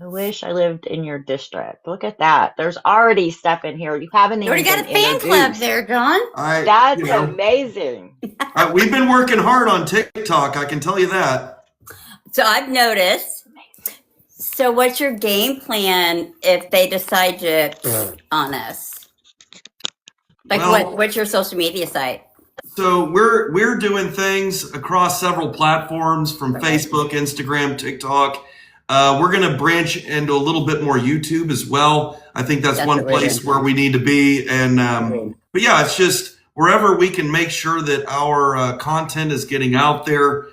I wish I lived in your district. Look at that. There's already stuff in here. You haven't You already even got been a fan club introduced. there, John. That's amazing. We've been working hard on TikTok. I can tell you that. So I've noticed. So what's your game plan if they decide to on us? Like Well, what's your social media site? so we're doing things across several platforms from Facebook, Instagram, TikTok. We're going to branch into a little bit more YouTube as well. I think that's one place where we need to be. And but yeah, it's just wherever we can make sure that our content is getting out there.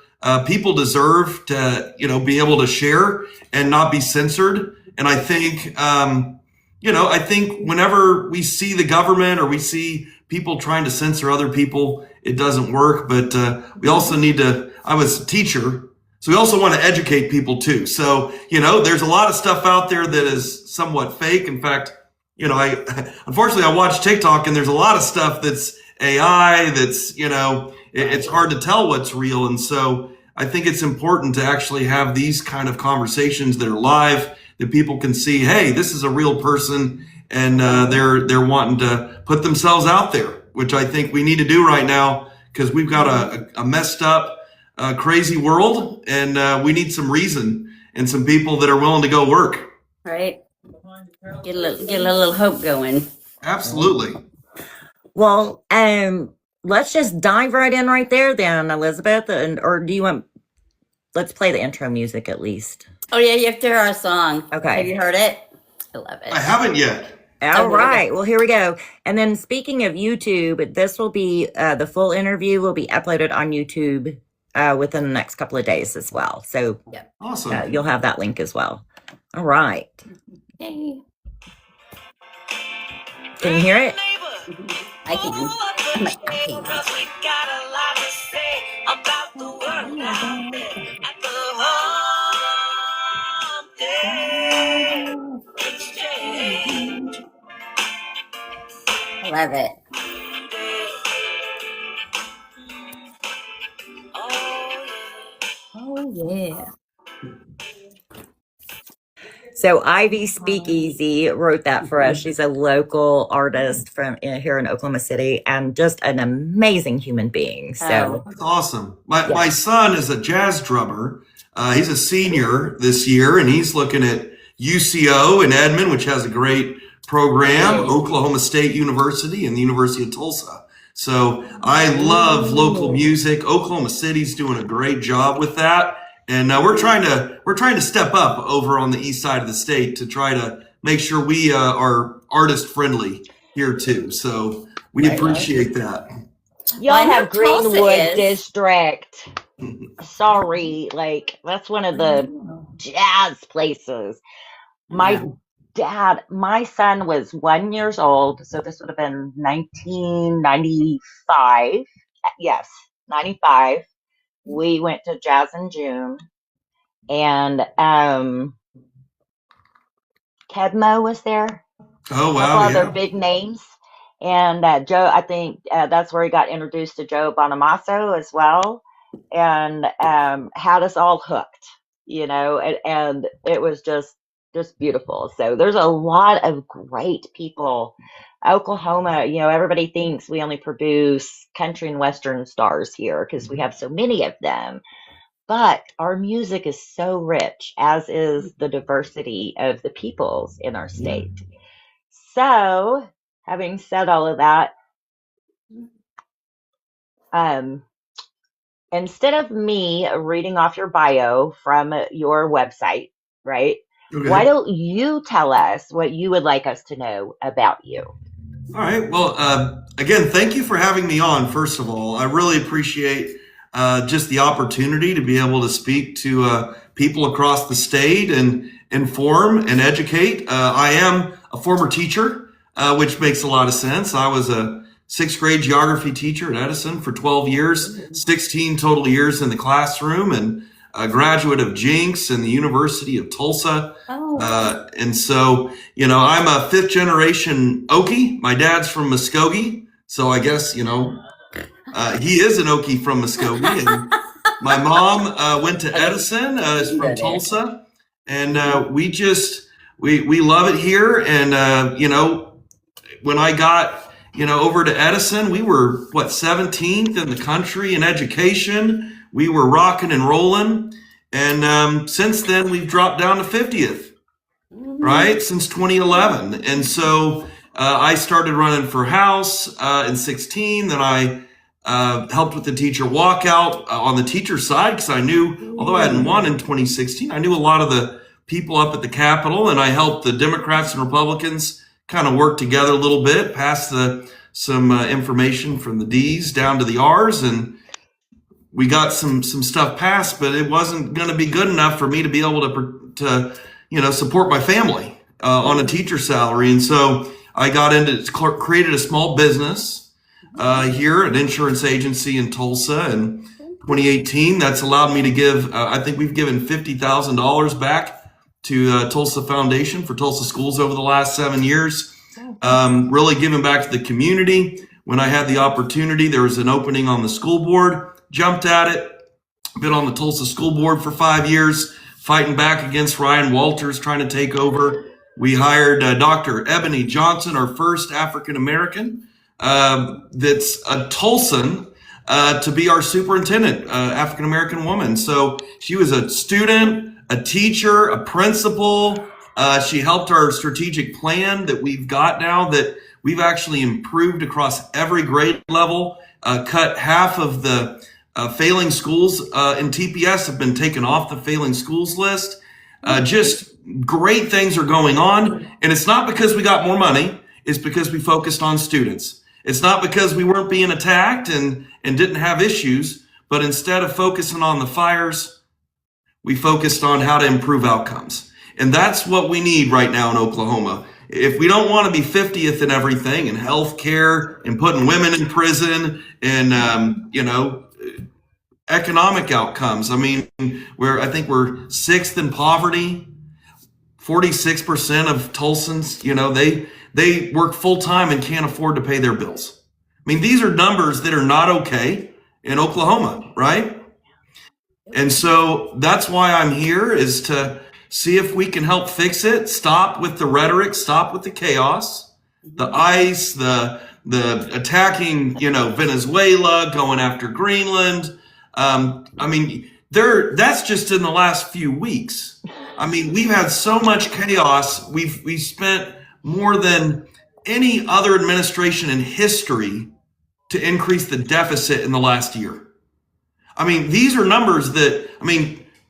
People deserve to be able to share and not be censored. And I think I think whenever we see the government or we see people trying to censor other people, it doesn't work. But we also need to, I was a teacher, so we also want to educate people too. So, there's a lot of stuff out there that is somewhat fake. In fact, unfortunately, I watch TikTok and there's a lot of stuff that's AI that's, it's hard to tell what's real. And so I think it's important to actually have these kind of conversations that are live, that people can see, hey, this is a real person, and they're wanting to put themselves out there, which I think we need to do right now because we've got a messed up, crazy world, and we need some reason and some people that are willing to go work. Right. Get a little hope going. Absolutely. Well, let's just dive right in right there then, Elizabeth. Or do you want, let's play the intro music at least. Oh yeah, you have to hear our song. Okay. Have you heard it? I love it. I haven't yet. All right. Well, here we go. And then speaking of YouTube, this will be, the full interview will be uploaded on YouTube within the next couple of days as well. So awesome. You'll have that link as well. All right. Yay. Can you hear it? I can. I love it. Oh yeah. So Ivy Speakeasy wrote that for us. She's a local artist from here in Oklahoma City and just an amazing human being. So that's awesome. My son is a jazz drummer. He's a senior this year, and he's looking at UCO in Edmond, which has a great program, Oklahoma State University, and the University of Tulsa. So I love local music. Oklahoma City's doing a great job with that. And we're trying to step up over on the east side of the state to try to make sure we are artist friendly here too. So we appreciate that. Y'all have Greenwood District. Sorry, that's one of the jazz places. My son was 1 year old, so this would have been 1995. Yes, 95. We went to Jazz in June, and Kedmo was there. Oh wow! Other big names, and Joe. I think that's where he got introduced to Joe Bonamassa as well, and had us all hooked. And it was just beautiful. So there's a lot of great people. Oklahoma, everybody thinks we only produce country and western stars here because we have so many of them. But our music is so rich, as is the diversity of the peoples in our state. So, having said all of that, instead of me reading off your bio from your website, right? Okay. Why don't you tell us what you would like us to know about you? All right. Well, again, thank you for having me on, first of all. I really appreciate just the opportunity to be able to speak to people across the state and inform and educate. I am a former teacher, which makes a lot of sense. I was a 6th grade geography teacher at Edison for 12 years, 16 total years in the classroom, and a graduate of Jinx and the University of Tulsa. And so, I'm a 5th generation Okie. My dad's from Muskogee. So I guess, he is an Okie from Muskogee. And my mom went to Edison, is from Tulsa. And we love it here. And, when I got, over to Edison, we were 17th in the country in education. We were rocking and rolling. And since then, we've dropped down to 50th, right? Since 2011. And so I started running for House in 16. Then I helped with the teacher walkout on the teacher side, because I knew, although I hadn't won in 2016, I knew a lot of the people up at the Capitol, and I helped the Democrats and Republicans kind of work together a little bit, pass some information from the D's down to the R's, and we got some stuff passed, but it wasn't going to be good enough for me to be able to support my family on a teacher salary. And so I got created a small business here, an insurance agency in Tulsa in 2018. That's allowed me to give, I think we've given $50,000 back to Tulsa Foundation for Tulsa Schools over the last 7 years. Really giving back to the community. When I had the opportunity, there was an opening on the school board, jumped at it, been on the Tulsa school board for 5 years, fighting back against Ryan Walters trying to take over. We hired Dr. Ebony Johnson, our first African-American, that's a Tulsan, to be our superintendent, African-American woman. So she was a student, a teacher, a principal. She helped our strategic plan that we've got now, that we've actually improved across every grade level, cut half of the failing schools in TPS have been taken off the failing schools list. Just great things are going on. And it's not because we got more money. It's because we focused on students. It's not because we weren't being attacked and didn't have issues, but instead of focusing on the fires, we focused on how to improve outcomes. And that's what we need right now in Oklahoma. If we don't want to be 50th in everything, in healthcare, and putting women in prison, and economic outcomes. I mean, I think we're 6th in poverty. 46% of Tulsans, they work full time and can't afford to pay their bills. I mean, these are numbers that are not okay in Oklahoma, right? And so that's why I'm here, is to see if we can help fix it, stop with the rhetoric, stop with the chaos, the ICE, the attacking, Venezuela, going after Greenland. That's just in the last few weeks. I mean, we've had so much chaos. We've spent more than any other administration in history to increase the deficit in the last year. I mean, these are numbers that,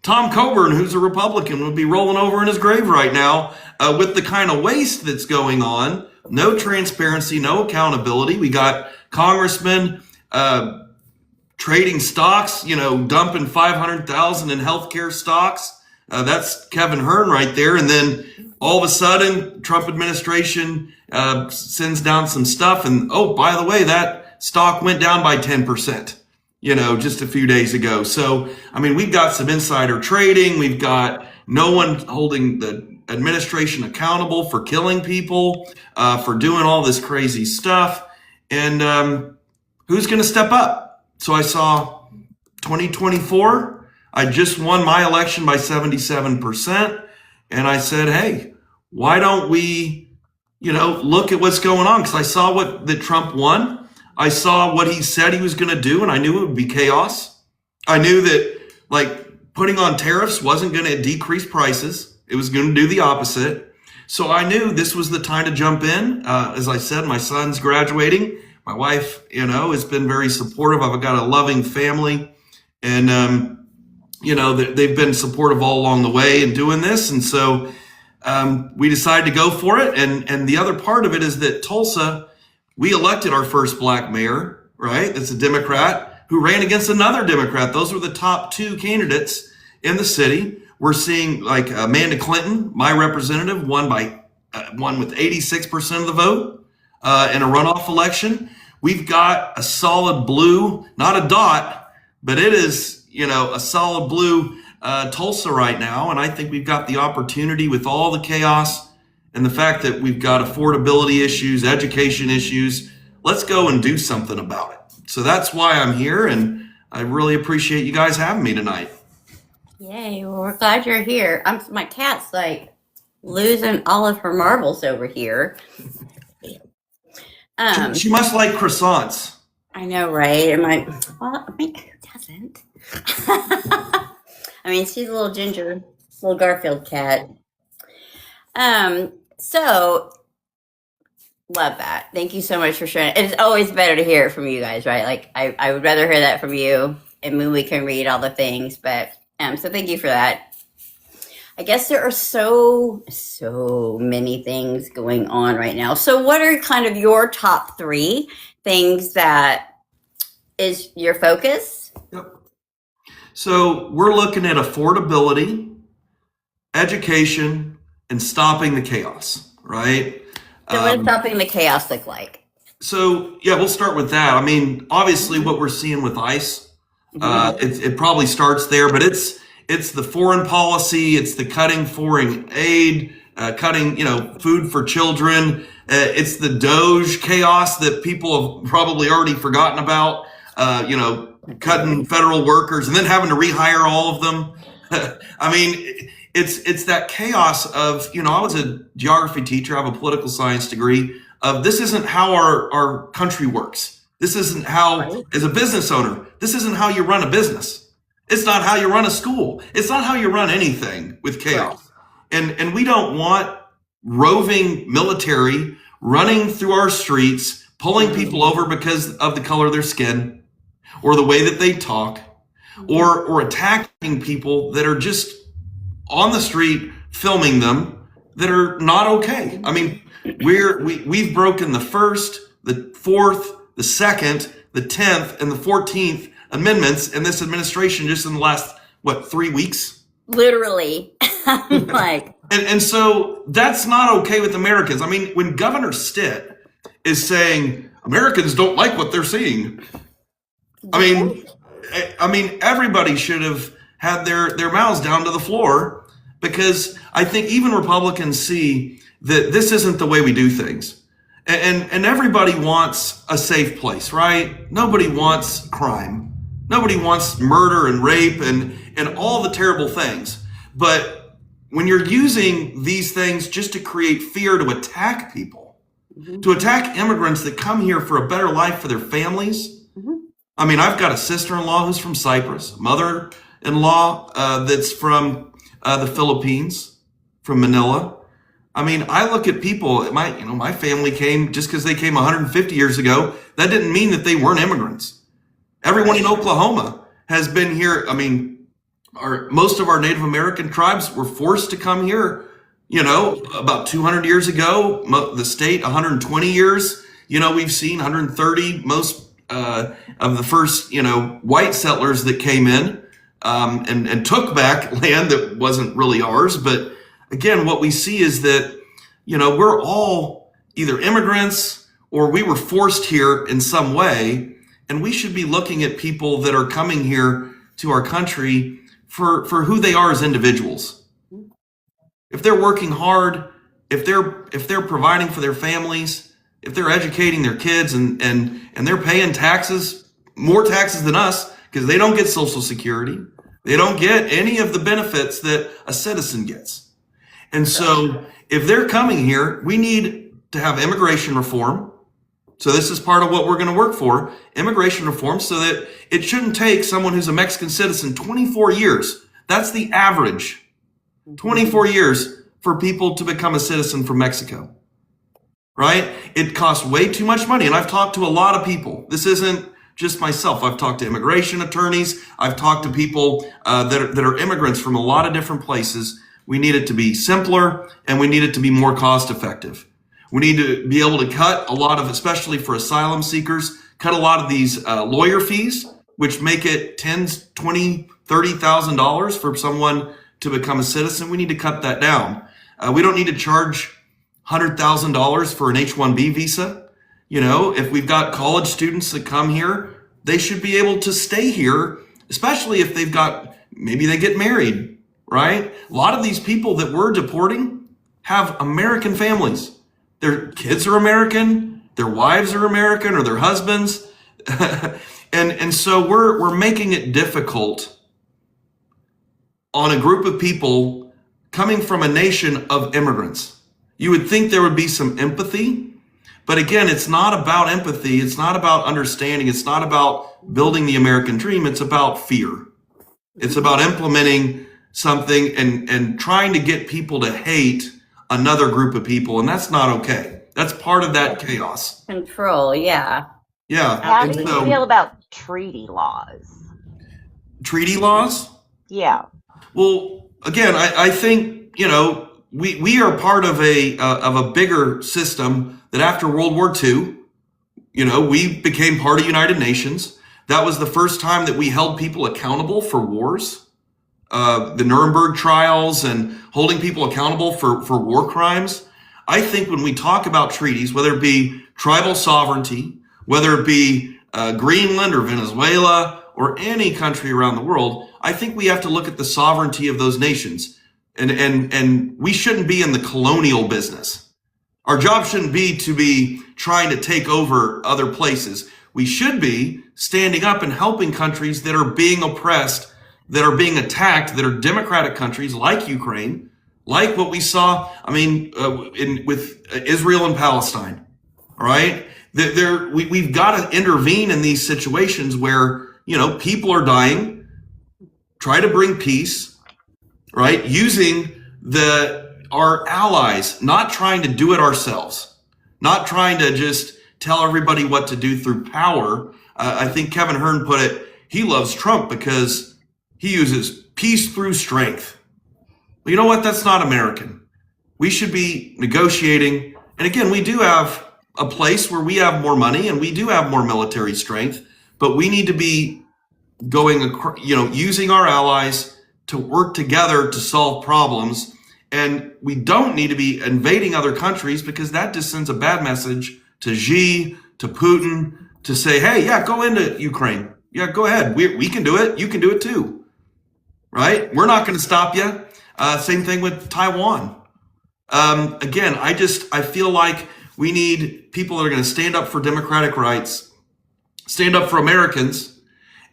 Tom Coburn, who's a Republican, would be rolling over in his grave right now with the kind of waste that's going on. No transparency, no accountability. We got congressmen trading stocks, dumping 500,000 in healthcare stocks. That's Kevin Hearn right there. And then all of a sudden, Trump administration sends down some stuff. And, oh, by the way, that stock went down by 10%. Just a few days ago. So, we've got some insider trading. We've got no one holding the administration accountable for killing people, for doing all this crazy stuff. And who's going to step up? So I saw 2024, I just won my election by 77%. And I said, hey, why don't we, look at what's going on? Because I saw that Trump won. I saw what he said he was going to do, and I knew it would be chaos. I knew that, putting on tariffs wasn't going to decrease prices. It was going to do the opposite. So I knew this was the time to jump in. As I said, my son's graduating. My wife, has been very supportive. I've got a loving family, and, they've been supportive all along the way in doing this. And so we decided to go for it. And the other part of it is that Tulsa, we elected our first black mayor, right? That's a Democrat who ran against another Democrat. Those were the top two candidates in the city. We're seeing Amanda Clinton, my representative, won with 86% of the vote in a runoff election. We've got a solid blue, not a dot, but it is, a solid blue Tulsa right now. And I think we've got the opportunity, with all the chaos and the fact that we've got affordability issues, education issues, let's go and do something about it. So that's why I'm here, and I really appreciate you guys having me tonight. Yay! Well, we're glad you're here. My cat's like losing all of her marbles over here. She must like croissants. I know, right? Who doesn't? I mean, she's a little ginger, little Garfield cat. So love that. Thank you so much for sharing. It's always better to hear it from you guys, right? Like I would rather hear that from you, and then we can read all the things. But so thank you for that. I guess there are so many things going on right now. So what are kind of your top 3 things that is your focus? Yep. So we're looking at affordability, education, and stopping the chaos, right? So what does stopping the chaos look like? So yeah, we'll start with that. I mean, obviously what we're seeing with ICE, it probably starts there, but it's the foreign policy, it's the cutting foreign aid, cutting, food for children. It's the Doge chaos that people have probably already forgotten about, cutting federal workers and then having to rehire all of them. I mean, it's that chaos of, I was a geography teacher, I have a political science degree, of this isn't how our country works. This isn't how, as a business owner, this isn't how you run a business. It's not how you run a school. It's not how you run anything with chaos. And we don't want roving military running through our streets, pulling people over because of the color of their skin or the way that they talk, or attacking people that are just on the street filming them that are not okay. I mean, we've broken the First, the Fourth, the Second, the 10th, and the 14th amendments in this administration just in the last 3 weeks. Literally. And so that's not okay with Americans. I mean, when Governor Stitt is saying Americans don't like what they're seeing, I mean everybody should have had their mouths down to the floor, because I think even Republicans see that this isn't the way we do things. And everybody wants a safe place, right? Nobody wants crime. Nobody wants murder and rape and all the terrible things. But when you're using these things just to create fear, to attack people, to attack immigrants that come here for a better life for their families. I mean, I've got a sister-in-law who's from Cyprus, mother-in-law that's from the Philippines, from Manila. I mean, I look at people, my family came just because they came 150 years ago. That didn't mean that they weren't immigrants. Everyone in Oklahoma has been here. I mean, most of our Native American tribes were forced to come here, about 200 years ago. The state, 120 years. We've seen 130, most of the first, white settlers that came in and took back land that wasn't really ours. But again, what we see is that, we're all either immigrants or we were forced here in some way. And we should be looking at people that are coming here to our country for who they are as individuals. If they're working hard, if they're providing for their families, if they're educating their kids and they're paying taxes, more taxes than us, because they don't get Social Security. They don't get any of the benefits that a citizen gets. And so if they're coming here, we need to have immigration reform. So this is part of what we're going to work for, immigration reform, so that it shouldn't take someone who's a Mexican citizen 24 years. That's the average, 24 years for people to become a citizen from Mexico, right? It costs way too much money. And I've talked to a lot of people. This isn't just myself. I've talked to immigration attorneys. I've talked to people that are immigrants from a lot of different places. We need it to be simpler, and we need it to be more cost effective. We need to be able to cut a lot of, especially for asylum seekers, cut a lot of these lawyer fees, which make it $10,000, $20,000, $30,000 for someone to become a citizen. We need to cut that down. We don't need to charge $100,000 for an H-1B visa. If we've got college students that come here, they should be able to stay here, especially if maybe they get married, right? A lot of these people that we're deporting have American families. Their kids are American, their wives are American, or their husbands. and so we're making it difficult on a group of people coming from a nation of immigrants. You would think there would be some empathy, but again, it's not about empathy. It's not about understanding. It's not about building the American dream. It's about fear. It's about implementing something and trying to get people to hate another group of people, and that's not okay. That's part of that chaos. Control, yeah. Yeah. How do you feel about treaty laws? Treaty laws? Yeah. Well, again, I think, we are part of a bigger system that after World War II, we became part of United Nations. That was the first time that we held people accountable for wars. The Nuremberg trials and holding people accountable for war crimes. I think when we talk about treaties, whether it be tribal sovereignty, whether it be Greenland or Venezuela or any country around the world, I think we have to look at the sovereignty of those nations. And we shouldn't be in the colonial business. Our job shouldn't be to be trying to take over other places. We should be standing up and helping countries that are being oppressed, that are being attacked, that are democratic countries like Ukraine, like what we saw, with Israel and Palestine. All right. We've got to intervene in these situations where, people are dying, try to bring peace, right? Using our allies, not trying to do it ourselves, not trying to just tell everybody what to do through power. I think Kevin Hearn put it, he loves Trump because he uses peace through strength. Well, you know what? That's not American. We should be negotiating. And again, we do have a place where we have more money and we do have more military strength, but we need to be using our allies to work together to solve problems. And we don't need to be invading other countries because that just sends a bad message to Xi, to Putin, to say, hey, yeah, go into Ukraine. Yeah, go ahead. We can do it. You can do it too. Right? We're not going to stop you. Same thing with Taiwan. Again, I feel like we need people that are going to stand up for democratic rights, stand up for Americans.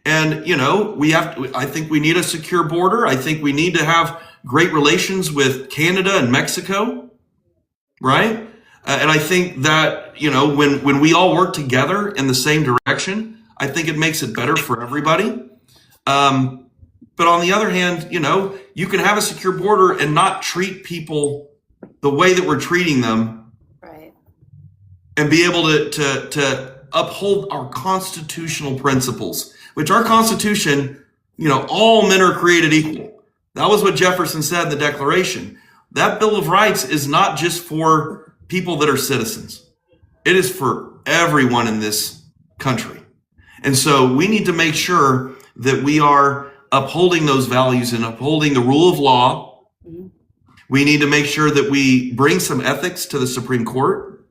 And, I think we need a secure border. I think we need to have great relations with Canada and Mexico. Right? And I think that, when we all work together in the same direction, I think it makes it better for everybody. But on the other hand, you can have a secure border and not treat people the way that we're treating them. Right. And be able to uphold our constitutional principles, which our Constitution, all men are created equal. That was what Jefferson said in the Declaration. That Bill of Rights is not just for people that are citizens. It is for everyone in this country. And so we need to make sure that we are upholding those values and upholding the rule of law. Mm-hmm. We need to make sure that we bring some ethics to the Supreme Court.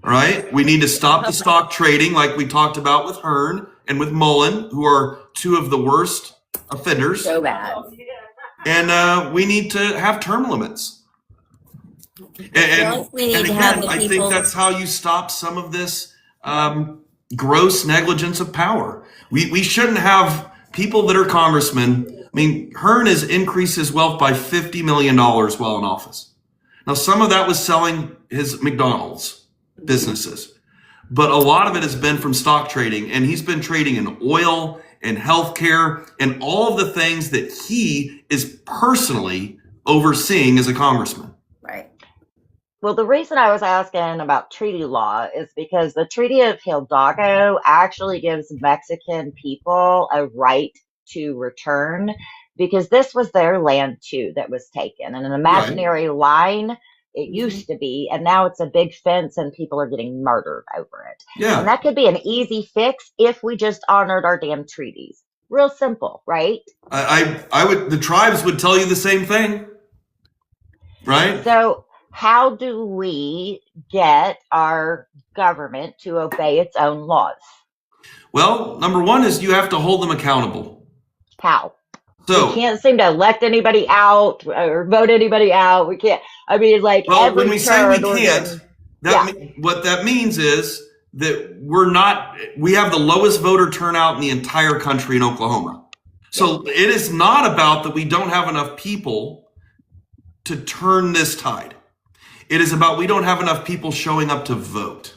All right. We need to stop the stock trading like we talked about with Hearn and with Mullen, who are two of the worst offenders. So bad. And we need to have term limits. And again, I think that's how you stop some of this gross negligence of power. We shouldn't have people that are congressmen. Hearn has increased his wealth by $50 million while in office. Now, some of that was selling his McDonald's businesses, but a lot of it has been from stock trading, and he's been trading in oil and healthcare and all of the things that he is personally overseeing as a congressman. Right. Well, the reason I was asking about treaty law is because the Treaty of Hidalgo actually gives Mexican people a right to return, because this was their land too that was taken, and an imaginary line. It used to be, and now it's a big fence and people are getting murdered over it. Yeah. And that could be an easy fix if we just honored our damn treaties. Real simple, right? The tribes would tell you the same thing. Right? So how do we get our government to obey its own laws? Well, number one is you have to hold them accountable. How? So we can't seem to elect anybody out or vote anybody out. We can't. Well, when we say we can't, what that means is that we have the lowest voter turnout in the entire country in Oklahoma. So it is not about that we don't have enough people to turn this tide. It is about we don't have enough people showing up to vote.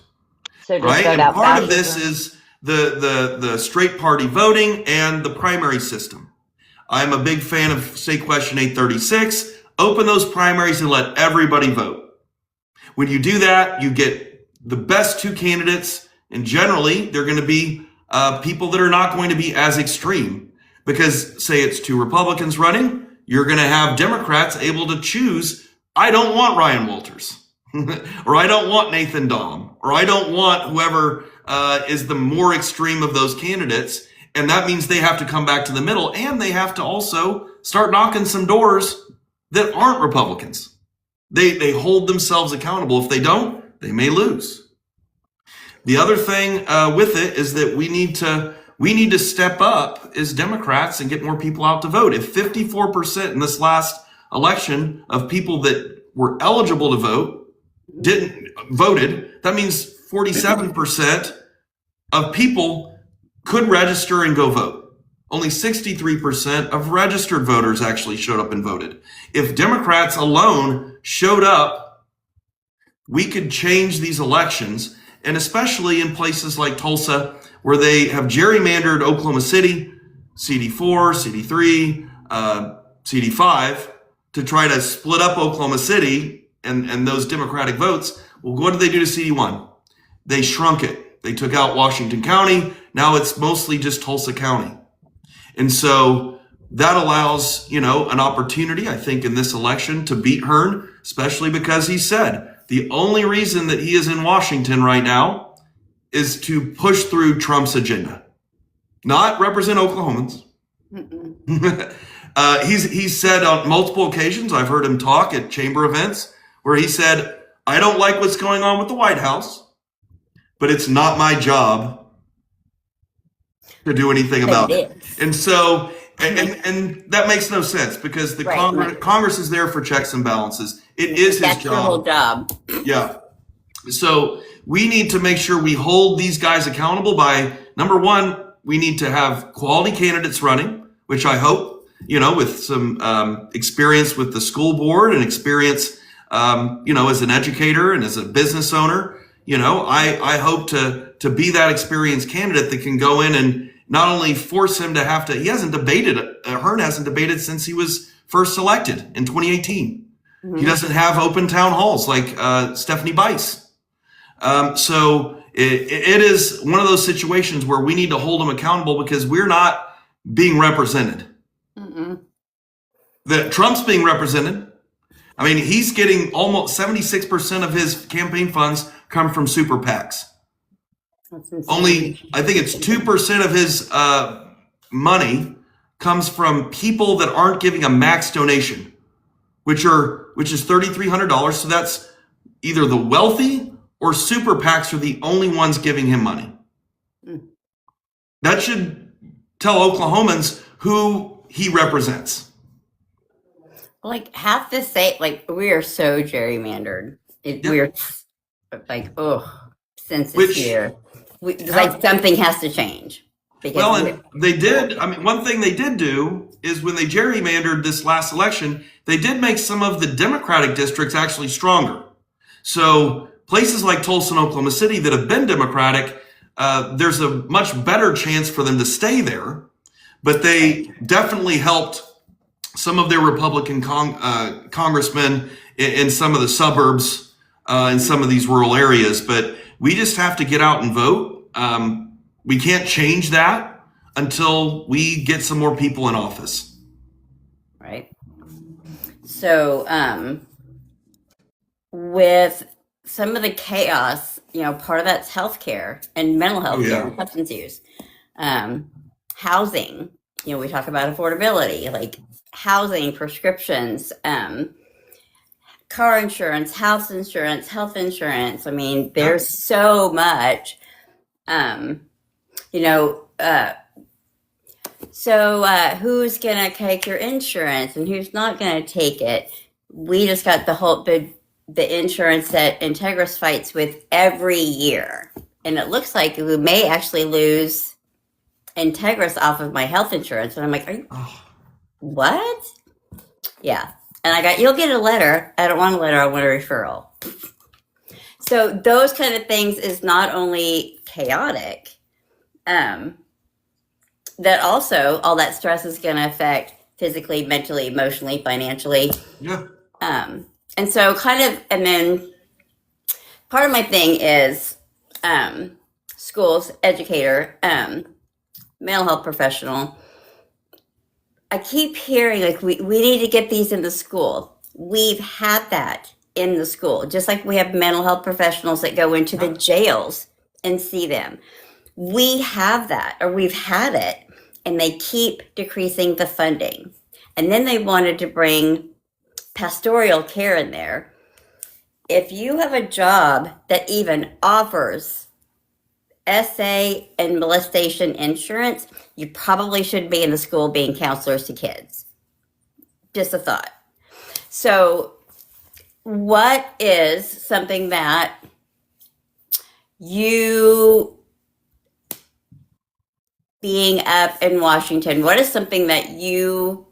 So just Right? vote And out part of fascism. this is the straight party voting and the primary system. I'm a big fan of State Question 836. Open those primaries and let everybody vote. When you do that, you get the best two candidates, and generally they're going to be people that are not going to be as extreme. Because say it's two Republicans running, you're going to have Democrats able to choose, I don't want Ryan Walters, or I don't want Nathan Dahm, or I don't want whoever is the more extreme of those candidates. And that means they have to come back to the middle, and they have to also start knocking some doors that aren't Republicans. They hold themselves accountable. If they don't, they may lose. The other thing with it is that we need to step up as Democrats and get more people out to vote. If 54% in this last election of people that were eligible to vote voted, that means 47% of people could register and go vote. Only 63% of registered voters actually showed up and voted. If Democrats alone showed up, we could change these elections, and especially in places like Tulsa, where they have gerrymandered Oklahoma City, CD4, CD3, CD5, to try to split up Oklahoma City and those Democratic votes. Well, what did they do to CD1? They shrunk it. They took out Washington County. Now it's mostly just Tulsa County. And so that allows, an opportunity, I think, in this election to beat Hearn, especially because he said the only reason that he is in Washington right now is to push through Trump's agenda, not represent Oklahomans. He's said on multiple occasions, I've heard him talk at chamber events, where he said, I don't like what's going on with the White House, but it's not my job to do anything about it. And so, and that makes no sense, because the Congress is there for checks and balances. It is his job. That's the whole job. Yeah. So we need to make sure we hold these guys accountable by, number one, we need to have quality candidates running, which I hope, with some experience with the school board and experience, as an educator and as a business owner, I hope to be that experienced candidate that can go in and not only force him to he hasn't debated, Hearn hasn't debated since he was first elected in 2018. Mm-hmm. He doesn't have open town halls like Stephanie Bice. So it is one of those situations where we need to hold him accountable, because we're not being represented. Mm-hmm. That Trump's being represented. I mean, he's getting almost 76% of his campaign funds come from super PACs. Only, I think it's 2% of his money comes from people that aren't giving a max donation, which is $3,300. So that's either the wealthy or super PACs are the only ones giving him money. That should tell Oklahomans who he represents. Like, half the state, we are so gerrymandered. We're since this year. Something has to change. And they did. I mean, one thing they did do is when they gerrymandered this last election, they did make some of the Democratic districts actually stronger. So places like Tulsa and Oklahoma City that have been Democratic, there's a much better chance for them to stay there. But they definitely helped some of their Republican congressmen in some of the suburbs, in some of these rural areas. But we just have to get out and vote. We can't change that until we get some more people in office. Right. So, with some of the chaos, part of that's healthcare and mental health care and substance use. Housing, we talk about affordability, like housing, prescriptions, car insurance, house insurance, health insurance. I mean, there's so much, so who's going to take your insurance and who's not going to take it? We just got the insurance that Integris fights with every year. And it looks like we may actually lose Integris off of my health insurance. And I'm like, what? Yeah. And you'll get a letter. I don't want a letter. I want a referral. So those kind of things is not only chaotic, that also all that stress is going to affect physically, mentally, emotionally, financially. Yeah. And so and then part of my thing is schools, educator, mental health professional. I keep hearing like we need to get these in the school. We've had that in the school, just like we have mental health professionals that go into the jails and see them. We have that, or we've had it, and they keep decreasing the funding. And then they wanted to bring pastoral care in there. If you have a job that even offers SA and molestation insurance, you probably should be in the school being counselors to kids. Just a thought. So what is something that you, being up in Washington, what is something that you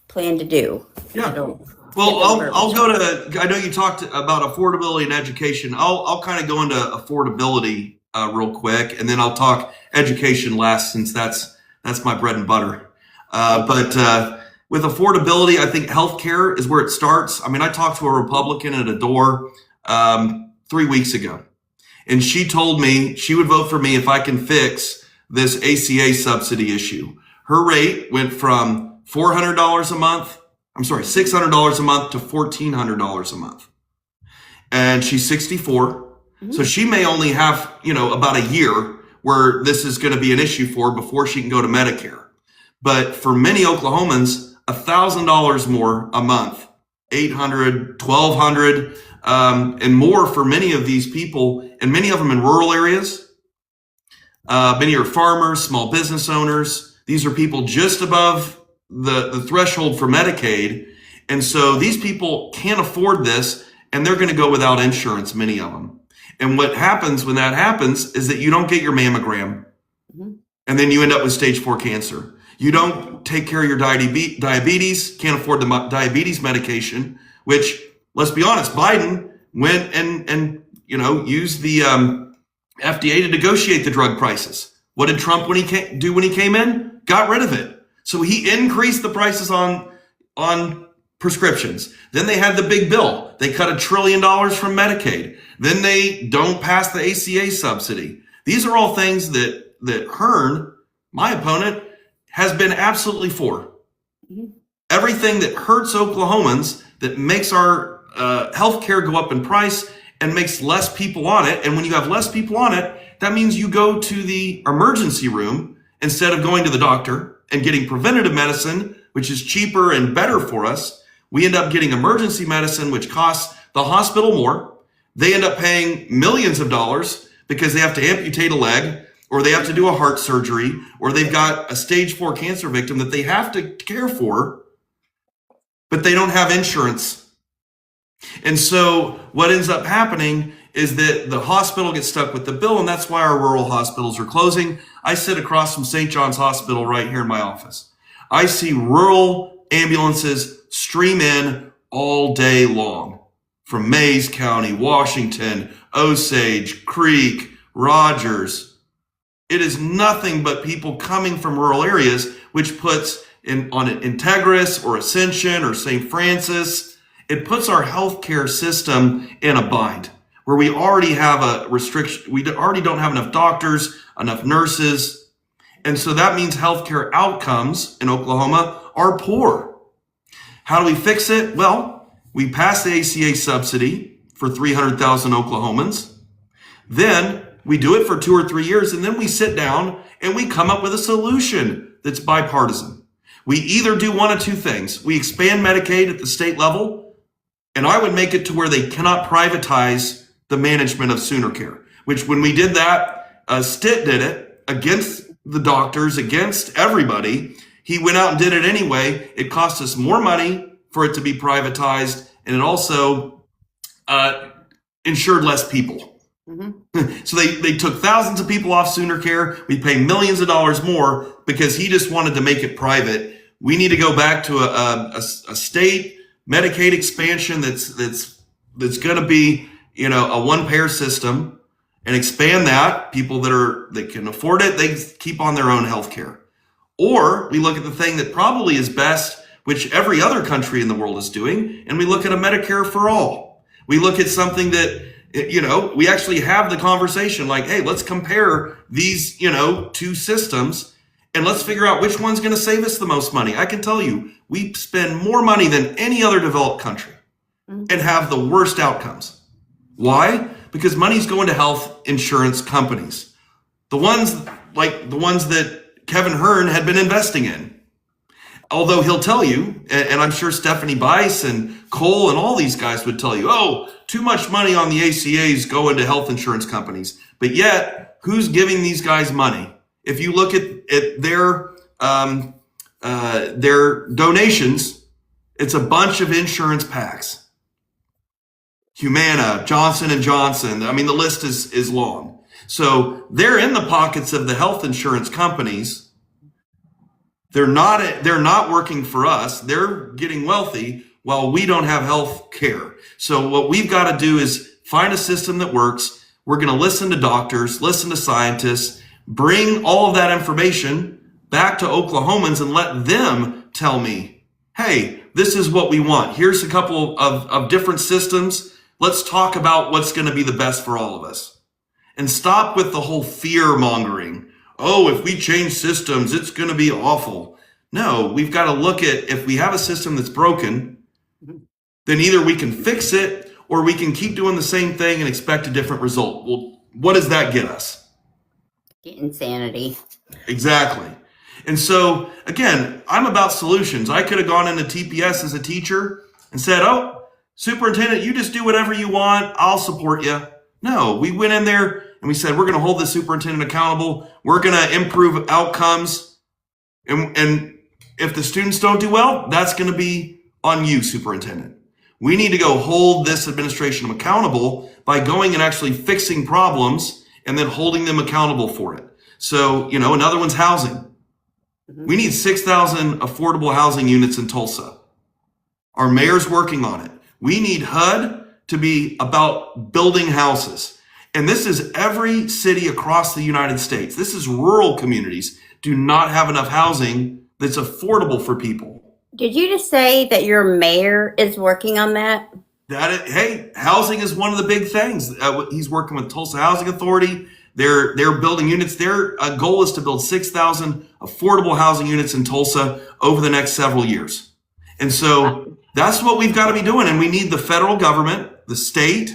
plan to do? Yeah. Well, I'll go to, I know you talked about affordability and education. I'll kind of go into affordability real quick, and then I'll talk education last, since that's my bread and butter. But with affordability, I think healthcare is where it starts. I mean, I talked to a Republican at a door 3 weeks ago, and she told me she would vote for me if I can fix this ACA subsidy issue. Her rate went from $600 a month to $1,400 a month. And she's 64. Mm-hmm. So she may only have, about a year where this is going to be an issue for her before she can go to Medicare. But for many Oklahomans, $1,000 more a month, $800, $1,200, and more for many of these people, and many of them in rural areas. Many are farmers, small business owners. These are people just above the threshold for Medicaid. And so these people can't afford this, and they're going to go without insurance, many of them. And what happens when that happens is that you don't get your mammogram, and then you end up with stage 4 cancer. You don't take care of your diabetes, can't afford the diabetes medication, which, let's be honest, Biden went and used the FDA to negotiate the drug prices. What did Trump do when he came in? Got rid of it. So he increased the prices on prescriptions. Then they had the big bill. They cut $1 trillion from Medicaid. Then they don't pass the ACA subsidy. These are all things that Hearn, my opponent, has been absolutely for. Mm-hmm. Everything that hurts Oklahomans, that makes our healthcare go up in price and makes less people on it. And when you have less people on it, that means you go to the emergency room instead of going to the doctor and getting preventative medicine, which is cheaper and better for us. We end up getting emergency medicine, which costs the hospital more. They end up paying millions of dollars because they have to amputate a leg, or they have to do a heart surgery, or they've got a stage 4 cancer victim that they have to care for, but they don't have insurance. And so what ends up happening is that the hospital gets stuck with the bill, and that's why our rural hospitals are closing. I sit across from St. John's Hospital right here in my office. I see rural ambulances stream in all day long from Mays County, Washington, Osage, Creek, Rogers. It is nothing but people coming from rural areas, which puts on Integris or Ascension or St. Francis, it puts our healthcare system in a bind where we already have a restriction. We already don't have enough doctors, enough nurses. And so that means healthcare outcomes in Oklahoma are poor. How do we fix it? Well, we pass the ACA subsidy for 300,000 Oklahomans. Then we do it for 2 or 3 years, and then we sit down and we come up with a solution that's bipartisan. We either do one of two things. We expand Medicaid at the state level, and I would make it to where they cannot privatize the management of Sooner Care, which when we did that, Stitt did it against the doctors, against everybody. He went out and did it anyway. It cost us more money for it to be privatized, and it also insured less people. So they took thousands of people off Sooner Care. We pay millions of dollars more because he just wanted to make it private. We need to go back to a state Medicaid expansion that's going to be, a one-payer system, and expand that. People that can afford it, they keep on their own health care. Or we look at the thing that probably is best, which every other country in the world is doing, and we look at a Medicare for all. We look at something that, we actually have the conversation like, hey, let's compare these, two systems, and let's figure out which one's going to save us the most money. I can tell you, we spend more money than any other developed country and have the worst outcomes. Why? Because money's going to health insurance companies. The ones that Kevin Hearn had been investing in. Although he'll tell you, and I'm sure Stephanie Bice and Cole and all these guys would tell you, oh, too much money on the ACAs going to health insurance companies. But yet, who's giving these guys money? If you look at their donations, it's a bunch of insurance PACs. Humana, Johnson & Johnson. I mean, the list is long. So they're in the pockets of the health insurance companies. They're not working for us. They're getting wealthy while we don't have health care. So what we've got to do is find a system that works. We're going to listen to doctors, listen to scientists, bring all of that information back to Oklahomans and let them tell me, hey, this is what we want. Here's a couple of different systems. Let's talk about what's going to be the best for all of us. And stop with the whole fear mongering. Oh, if we change systems, it's going to be awful. No, we've got to look at, if we have a system that's broken, then either we can fix it or we can keep doing the same thing and expect a different result. Well, what does that get us? Insanity. Exactly. And so, again, I'm about solutions. I could have gone into TPS as a teacher and said, oh, superintendent, you just do whatever you want. I'll support you. No, we went in there and we said, we're going to hold the superintendent accountable. We're going to improve outcomes. And if the students don't do well, that's going to be on you, superintendent. We need to go hold this administration accountable by going and actually fixing problems and then holding them accountable for it. So, another one's housing. We need 6,000 affordable housing units in Tulsa. Our mayor's working on it. We need HUD to be about building houses. And this is every city across the United States. This is rural communities do not have enough housing that's affordable for people. Did you just say that your mayor is working on that? Hey, housing is one of the big things. He's working with Tulsa Housing Authority. They're building units. Their goal is to build 6,000 affordable housing units in Tulsa over the next several years. And so that's what we've got to be doing. And we need the federal government, the state,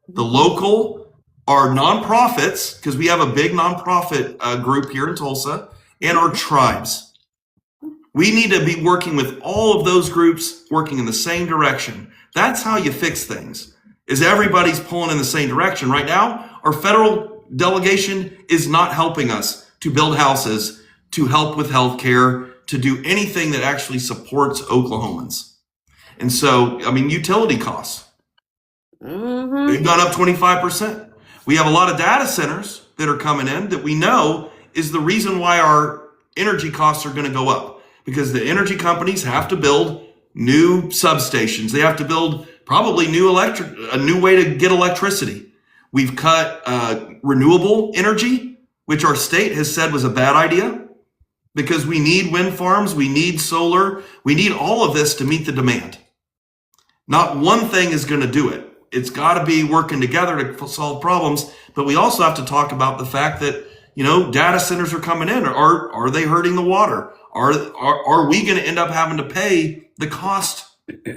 the local, our nonprofits, because we have a big nonprofit group here in Tulsa, and our tribes. We need to be working with all of those groups working in the same direction. That's how you fix things, is everybody's pulling in the same direction. Right now, our federal delegation is not helping us to build houses, to help with health care, to do anything that actually supports Oklahomans. And so, utility costs, they've gone up 25%. We have a lot of data centers that are coming in that we know is the reason why our energy costs are going to go up, because the energy companies have to build new substations. They have to build probably a new way to get electricity. We've cut renewable energy, which our state has said was a bad idea, because we need wind farms, we need solar, we need all of this to meet the demand. Not one thing is going to do it. It's got to be working together to solve problems. But we also have to talk about the fact that, data centers are coming in. Are they hurting the water? Are we going to end up having to pay the cost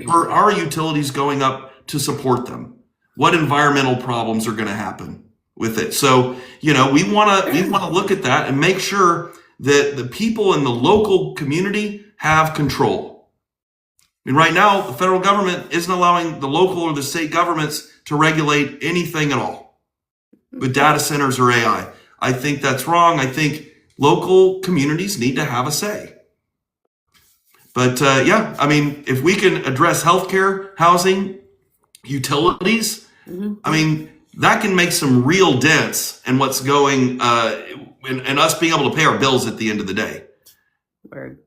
for our utilities going up to support them? What environmental problems are going to happen with it? So, we want to look at that and make sure that the people in the local community have control. And right now, the federal government isn't allowing the local or the state governments to regulate anything at all with data centers or AI. I think that's wrong. I think local communities need to have a say. But if we can address healthcare, housing, utilities, that can make some real dents in what's going, and us being able to pay our bills at the end of the day. Word.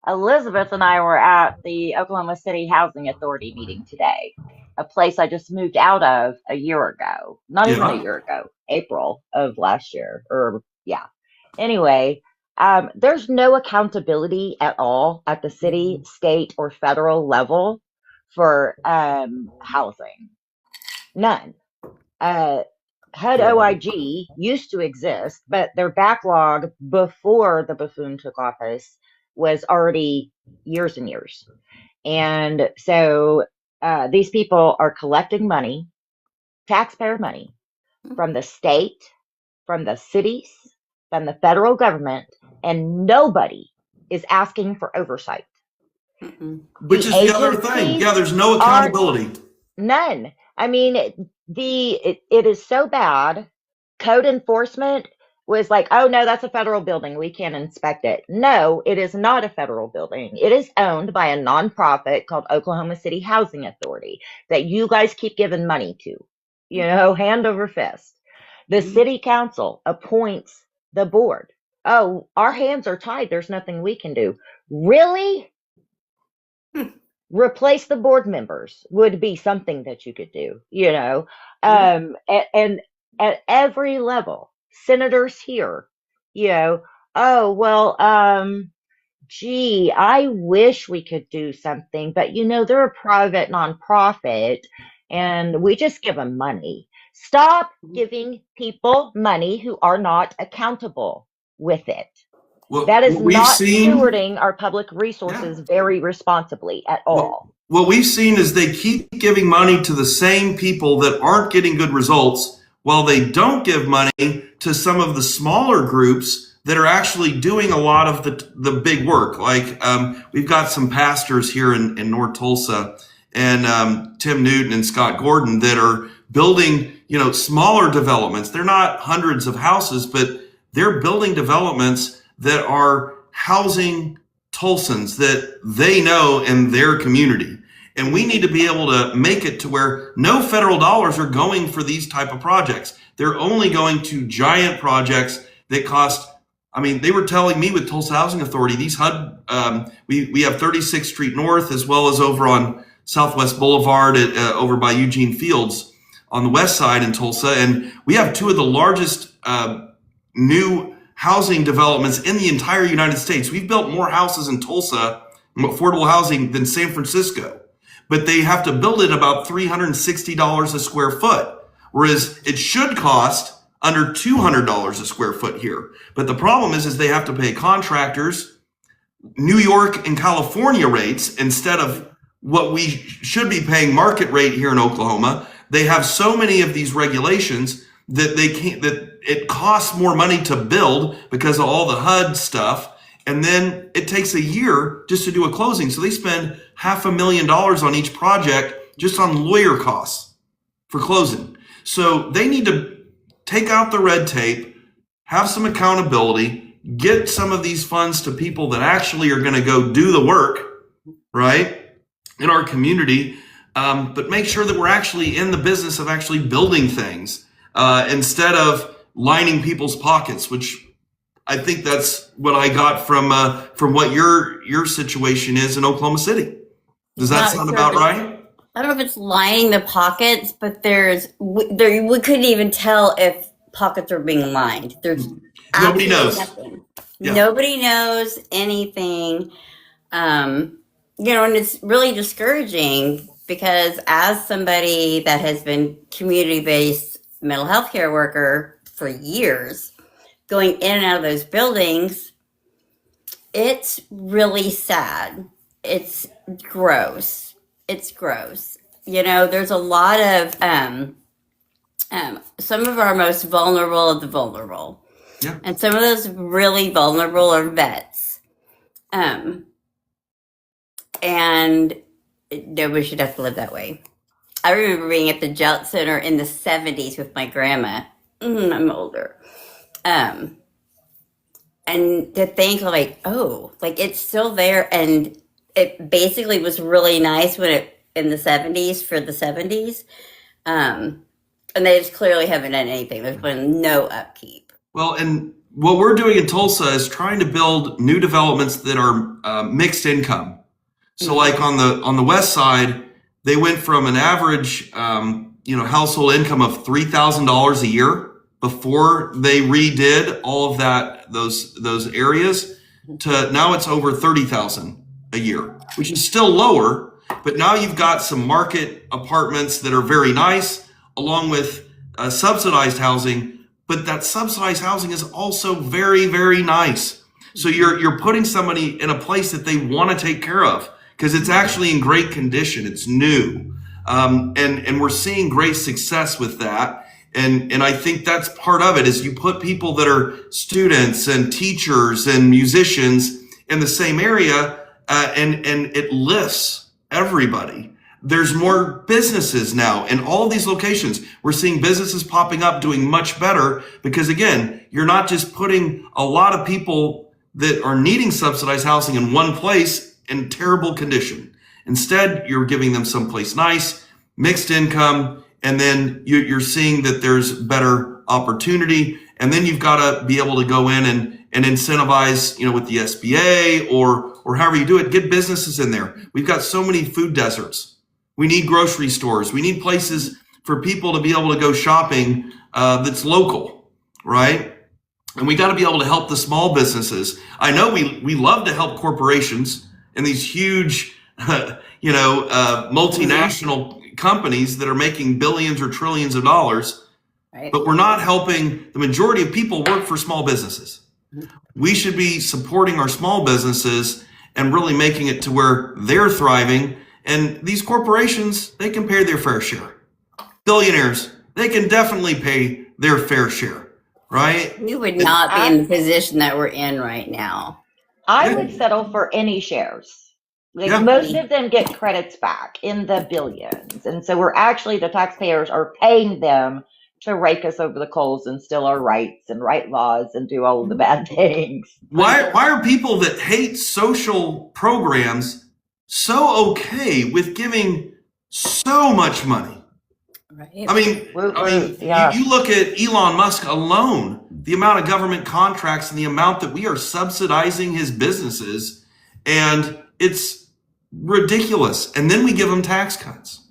Elizabeth and I were at the Oklahoma City Housing Authority meeting today, a place I just moved out of a year ago. Not even a Yeah. year ago, April of last year. Or, yeah. Anyway, there's no accountability at all at the city, state, or federal level for housing. None. HUD OIG used to exist, but their backlog before the buffoon took office was already years and years. And so these people are collecting money, taxpayer money, from the state, from the cities, from the federal government, and nobody is asking for oversight. Which is the other thing. Yeah, there's no accountability. None. I mean, it is so bad. Code enforcement was like, oh no, that's a federal building. We can't inspect it. No, it is not a federal building. It is owned by a nonprofit called Oklahoma City Housing Authority that you guys keep giving money to, hand over fist. The city council appoints the board. Oh, our hands are tied. There's nothing we can do. Really? Replace the board members would be something that you could do, and at every level, senators here, oh, well, gee, I wish we could do something, but they're a private nonprofit and we just give them money. Stop giving people money who are not accountable with it. Well, that is we've not seen, stewarding our public resources very responsibly at all. What we've seen is they keep giving money to the same people that aren't getting good results, while they don't give money to some of the smaller groups that are actually doing a lot of the big work. Like we've got some pastors here in North Tulsa, and Tim Newton and Scott Gordon, that are building smaller developments. They're not hundreds of houses, but they're building developments that are housing Tulsans that they know in their community. And we need to be able to make it to where no federal dollars are going for these type of projects. They're only going to giant projects that cost, they were telling me with Tulsa Housing Authority, these HUD, we have 36th Street North, as well as over on Southwest Boulevard over by Eugene Fields on the west side in Tulsa. And we have two of the largest new housing developments in the entire United States. We've built more houses in Tulsa, affordable housing, than San Francisco, but they have to build it about $360 a square foot, whereas it should cost under $200 a square foot here. But the problem is they have to pay contractors New York and California rates instead of what we should be paying market rate here in Oklahoma. They have so many of these regulations that it costs more money to build because of all the HUD stuff. And then it takes a year just to do a closing. So they spend $500,000 on each project just on lawyer costs for closing. So they need to take out the red tape, have some accountability, get some of these funds to people that actually are going to go do the work, right, in our community. But make sure that we're actually in the business of actually building things instead of lining people's pockets, which I think that's what I got from what your situation is in Oklahoma City. Does that sound about right? I don't know if it's lining the pockets, but we couldn't even tell if pockets are being lined. There's nobody knows. Nothing. Yeah. Nobody knows anything. And it's really discouraging because as somebody that has been community-based mental health care worker for years, going in and out of those buildings, it's really sad. It's gross. It's gross. There's a lot of some of our most vulnerable of the vulnerable. Yeah. And some of those really vulnerable are vets. And nobody should have to live that way. I remember being at the Jout Center in the 70s with my grandma. I'm older. And to think it's still there, and it basically was really nice when in the 70s for the 70s. And they just clearly haven't done anything. There's been no upkeep. Well, and what we're doing in Tulsa is trying to build new developments that are mixed income. So like on the west side, they went from an average household income of $3,000 a year before they redid all of those areas to now it's over $30,000 a year, which is still lower, but now you've got some market apartments that are very nice along with subsidized housing, but that subsidized housing is also very, very nice. So you're putting somebody in a place that they want to take care of because it's actually in great condition. It's new. And we're seeing great success with that. And I think that's part of it is you put people that are students and teachers and musicians in the same area, and it lifts everybody. There's more businesses now in all these locations. We're seeing businesses popping up doing much better because, again, you're not just putting a lot of people that are needing subsidized housing in one place in terrible condition. Instead, you're giving them someplace nice, mixed income, and then you're seeing that there's better opportunity. And then you've got to be able to go in and incentivize, with the SBA or however you do it, get businesses in there. We've got so many food deserts. We need grocery stores. We need places for people to be able to go shopping that's local, right? And we got to be able to help the small businesses. I know we love to help corporations and these huge, multinational companies that are making billions or trillions of dollars, right? But we're not helping the majority of people work for small businesses. We should be supporting our small businesses and really making it to where they're thriving. And these corporations, they can pay their fair share. Billionaires, they can definitely pay their fair share, right? We would not be in the position that we're in right now. I would settle for any shares. Most of them get credits back in the billions. And so the taxpayers are paying them to rake us over the coals and steal our rights and write laws and do all of the bad things. Why are people that hate social programs so okay with giving so much money? Right. I mean, you look at Elon Musk alone, the amount of government contracts and the amount that we are subsidizing his businesses, and it's ridiculous. And then we give them tax cuts.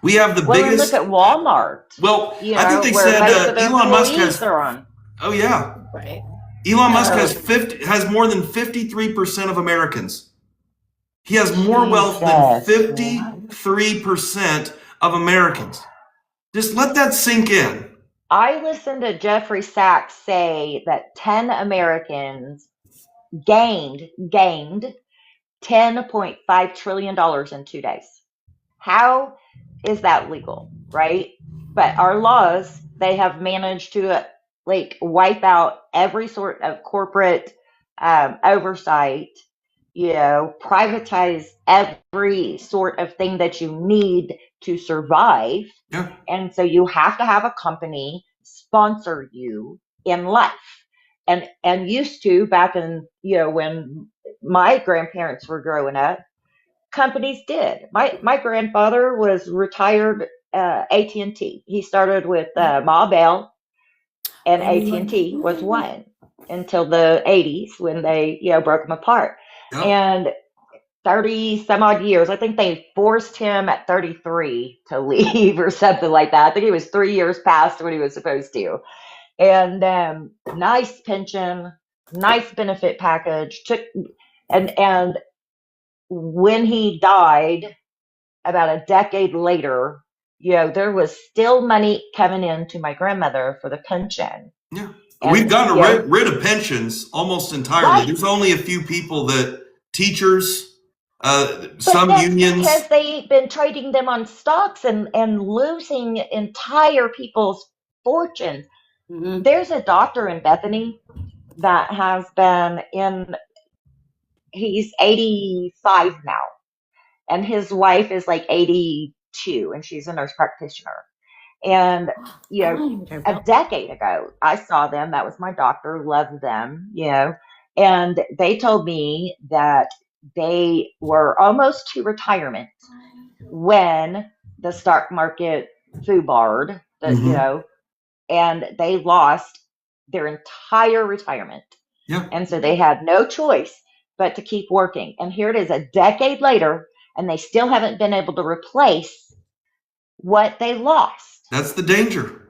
We have the biggest. Look at Walmart. Well, I think they said Elon Musk has. Oh yeah, right. Elon Musk has more than 53% of Americans. He has more wealth than 53% of Americans. Just let that sink in. I listened to Jeffrey Sachs say that 10 Americans gained $10.5 trillion in 2 days. How is that legal, right? But our laws, they have managed to wipe out every sort of corporate oversight, privatize every sort of thing that you need to survive. Yeah. And so you have to have a company sponsor you in life. And used to back in, when my grandparents were growing up, companies did. My grandfather was retired AT&T. He started with Ma Bell, and AT&T was one until the 80s when they, broke them apart. Yep. And 30 some odd years, I think they forced him at 33 to leave or something like that. I think he was 3 years past when he was supposed to. And nice pension, nice benefit package. And when he died, about a decade later, there was still money coming in to my grandmother for the pension. Yeah. And we've gotten rid of pensions almost entirely. Right. There's only a few people teachers, some unions. Because they've been trading them on stocks and losing entire people's fortunes. Mm-hmm. There's a doctor in Bethany that has been he's 85 now. And his wife is 82, and she's a nurse practitioner. And, a decade ago, I saw them. That was my doctor, loved them, and they told me that they were almost to retirement when the stock market foobarred, that you Mhm. know, and they lost their entire retirement. Yeah. And so they had no choice but to keep working. And here it is a decade later, and they still haven't been able to replace what they lost. That's the danger.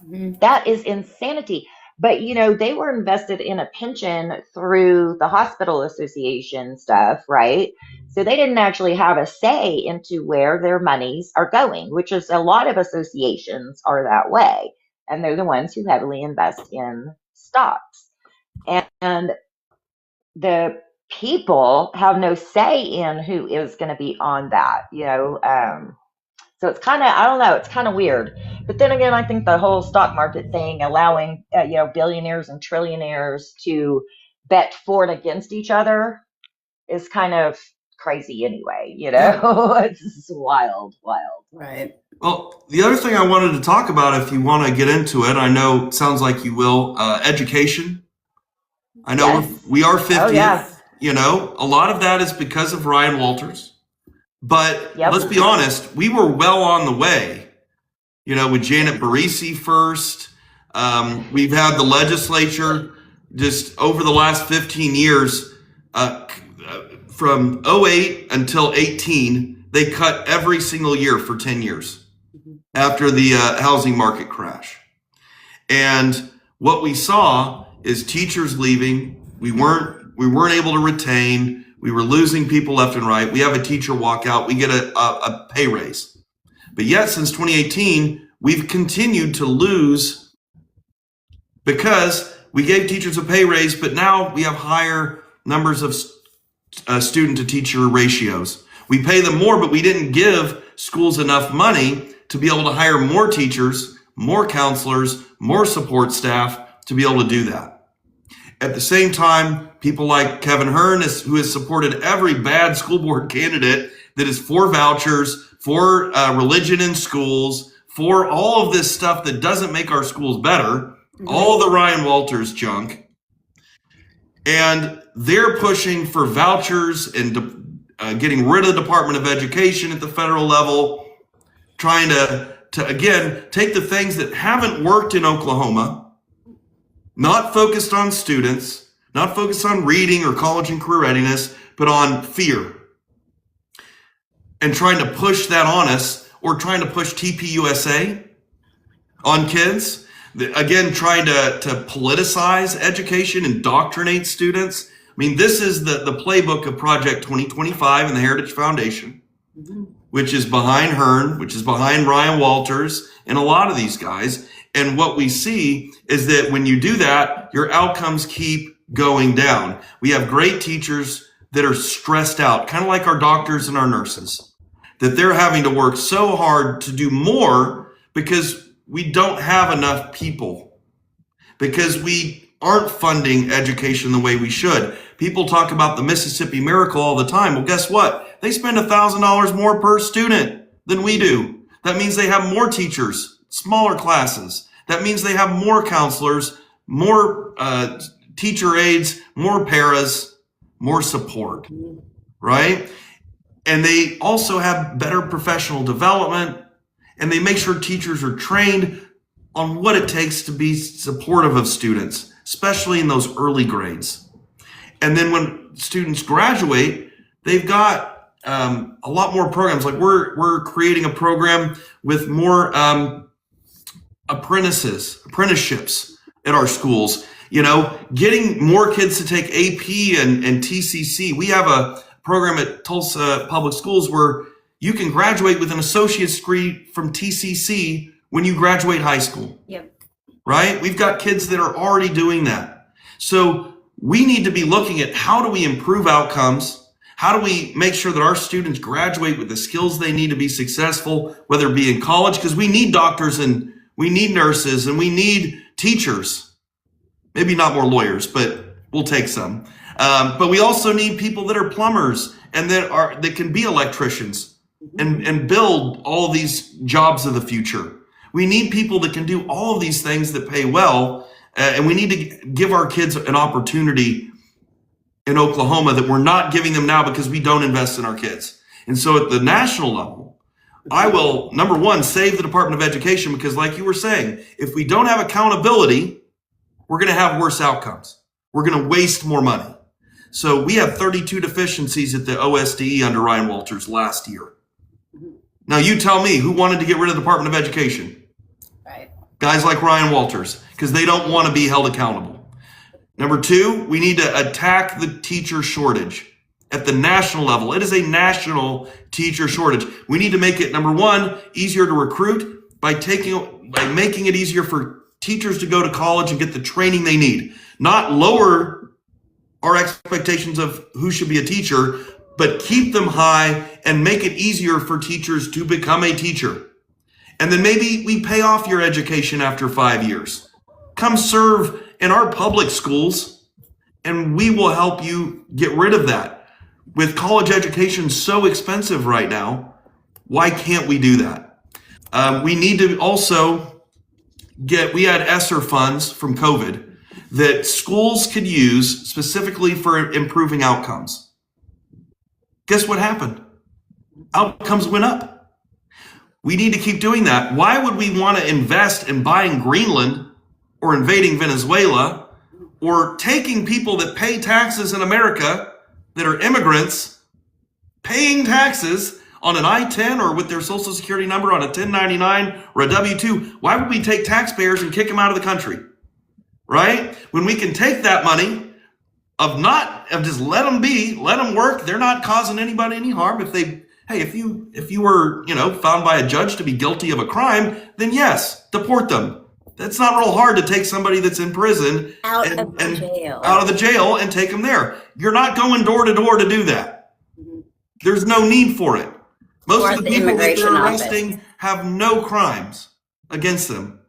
That is insanity. But they were invested in a pension through the hospital association stuff, right? So they didn't actually have a say into where their monies are going, which is a lot of associations are that way. And they're the ones who heavily invest in stocks. And the people have no say in who is going to be on that, so it's kind of, I don't know, it's kind of weird. But then again, I think the whole stock market thing, allowing, billionaires and trillionaires to bet for and against each other is kind of crazy anyway, Yeah. It's wild, wild. Right. Well, the other thing I wanted to talk about, if you want to get into it, I know it sounds like you will, education. I know Yes. we are 50th. Oh, yeah. A lot of that is because of Ryan Walters. But Yep. let's be honest, we were well on the way, with Janet Barisi first. We've had the legislature just over the last 15 years, from 08 until 18, they cut every single year for 10 years after the housing market crash. And what we saw is teachers leaving. We weren't able to retain. We were losing people left and right. We have a teacher walk out. We get a pay raise. But yet, since 2018, we've continued to lose because we gave teachers a pay raise, but now we have higher numbers of student to teacher ratios. We pay them more, but we didn't give schools enough money to be able to hire more teachers, more counselors, more support staff to be able to do that. At the same time, people like Kevin Hearn, who has supported every bad school board candidate that is for vouchers, for religion in schools, for all of this stuff that doesn't make our schools better, all the Ryan Walters junk. And they're pushing for vouchers and getting rid of the Department of Education at the federal level, trying to again, take the things that haven't worked in Oklahoma, not focused on students, not focused on reading or college and career readiness, but on fear. And trying to push that on us, or trying to push TPUSA on kids. Again, trying to politicize education, indoctrinate students. I mean, this is the playbook of Project 2025 and the Heritage Foundation, which is behind Hearn, which is behind Ryan Walters, and a lot of these guys. And what we see is that when you do that, your outcomes keep going down. We have great teachers that are stressed out, kind of like our doctors and our nurses, that they're having to work so hard to do more because we don't have enough people, because we aren't funding education the way we should. People talk about the Mississippi Miracle all the time. Well, guess what? They spend $1,000 more per student than we do. That means they have more teachers, smaller classes. That means they have more counselors, more teacher aides, more paras, more support, right? And they also have better professional development, and they make sure teachers are trained on what it takes to be supportive of students, especially in those early grades. And then when students graduate, they've got a lot more programs. Like we're creating a program with more apprenticeships at our schools, getting more kids to take AP and TCC. We have a program at Tulsa Public Schools where you can graduate with an associate's degree from TCC when you graduate high school. Yep. Right? We've got kids that are already doing that. So we need to be looking at how do we improve outcomes? How do we make sure that our students graduate with the skills they need to be successful, whether it be in college, because we need doctors and we need nurses and we need teachers. Maybe not more lawyers, but we'll take some. But we also need people that are plumbers and that can be electricians and build all these jobs of the future. We need people that can do all of these things that pay well, and we need to give our kids an opportunity in Oklahoma that we're not giving them now because we don't invest in our kids. And so at the national level, I will, number one, save the Department of Education, because like you were saying, if we don't have accountability, we're going to have worse outcomes. We're going to waste more money. So we have 32 deficiencies at the OSDE under Ryan Walters last year. Now you tell me who wanted to get rid of the Department of Education? Right. Guys like Ryan Walters, because they don't want to be held accountable. Number two, we need to attack the teacher shortage at the national level. It is a national teacher shortage. We need to make it, number one, easier to recruit by making it easier for teachers to go to college and get the training they need. Not lower our expectations of who should be a teacher, but keep them high and make it easier for teachers to become a teacher. And then maybe we pay off your education after 5 years. Come serve in our public schools and we will help you get rid of that. With college education so expensive right now, why can't we do that? We need to also we had ESSER funds from COVID that schools could use specifically for improving outcomes. Guess what happened? Outcomes went up. We need to keep doing that. Why would we want to invest in buying Greenland or invading Venezuela or taking people that pay taxes in America that are immigrants, paying taxes on an I-10 or with their social security number on a 1099 or a W-2? Why would we take taxpayers and kick them out of the country? Right? When we can take that money of just let them be, let them work. They're not causing anybody any harm. If you were, found by a judge to be guilty of a crime, then yes, deport them. That's not real hard to take somebody that's in prison out of the jail and take them there. You're not going door to door to do that. Mm-hmm. There's no need for it. Most of the people that they're arresting have no crimes against them.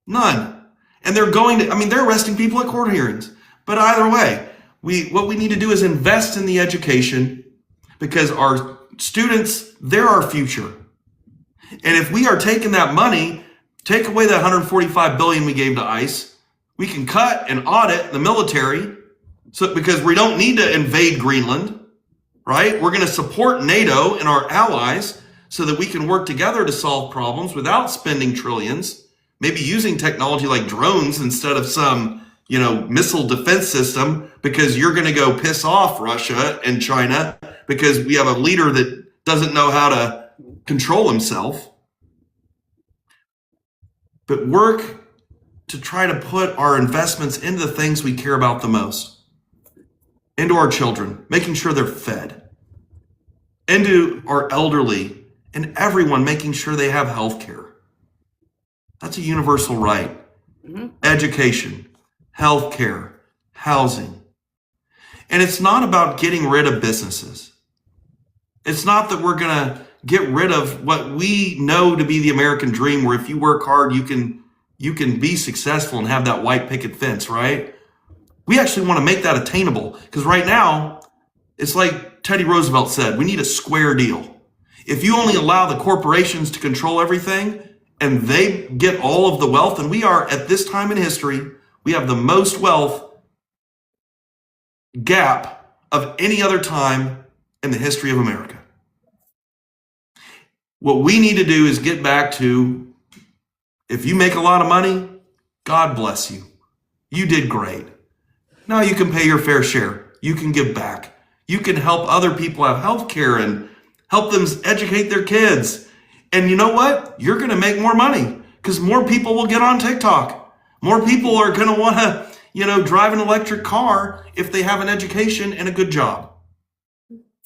None. And they're they're arresting people at court hearings. But either way, what we need to do is invest in the education, because our students, they're our future. And if we are taking that money, take away that $145 billion we gave to ICE, we can cut and audit the military, because we don't need to invade Greenland, right? We're going to support NATO and our allies so that we can work together to solve problems without spending trillions. Maybe using technology like drones instead of some, missile defense system, because you're going to go piss off Russia and China because we have a leader that doesn't know how to control himself. But work to try to put our investments into the things we care about the most, into our children, making sure they're fed, into our elderly, and everyone, making sure they have health care. That's a universal right. Mm-hmm. Education, healthcare, housing. And it's not about getting rid of businesses. It's not that we're going to get rid of what we know to be the American dream, where if you work hard, you can be successful and have that white picket fence, right? We actually want to make that attainable, because right now, it's like Teddy Roosevelt said, we need a square deal. If you only allow the corporations to control everything, and they get all of the wealth, and we are, at this time in history, we have the most wealth gap of any other time in the history of America. What we need to do is get back to, if you make a lot of money, God bless you. You did great. Now you can pay your fair share. You can give back. You can help other people have health care and help them educate their kids. And you know what? You're going to make more money, because more people will get on TikTok. More people are going to want to, drive an electric car if they have an education and a good job,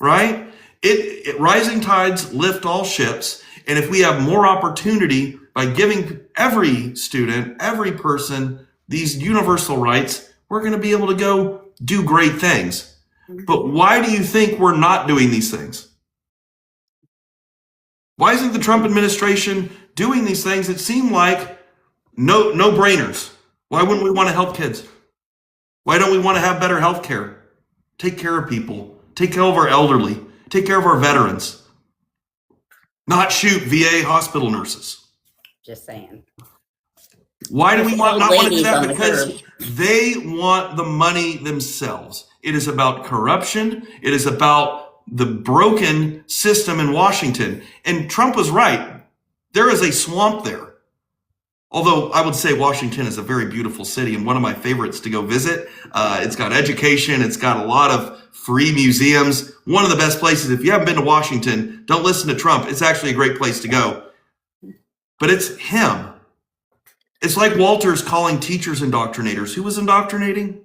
right? Rising tides lift all ships. And if we have more opportunity by giving every student, every person, these universal rights, we're going to be able to go do great things. But why do you think we're not doing these things? Why isn't the Trump administration doing these things that seem like no-brainers? Why wouldn't we want to help kids? Why don't we want to have better health care? Take care of people. Take care of our elderly. Take care of our veterans. Not shoot VA hospital nurses. Just saying. Why do we not want to do that? Because they want the money themselves. It is about corruption. It is about the broken system in Washington. And Trump was right. There is a swamp there. Although I would say Washington is a very beautiful city and one of my favorites to go visit. It's got education. It's got a lot of free museums. One of the best places. If you haven't been to Washington, don't listen to Trump. It's actually a great place to go. But it's him. It's like Walters calling teachers indoctrinators. Who was indoctrinating?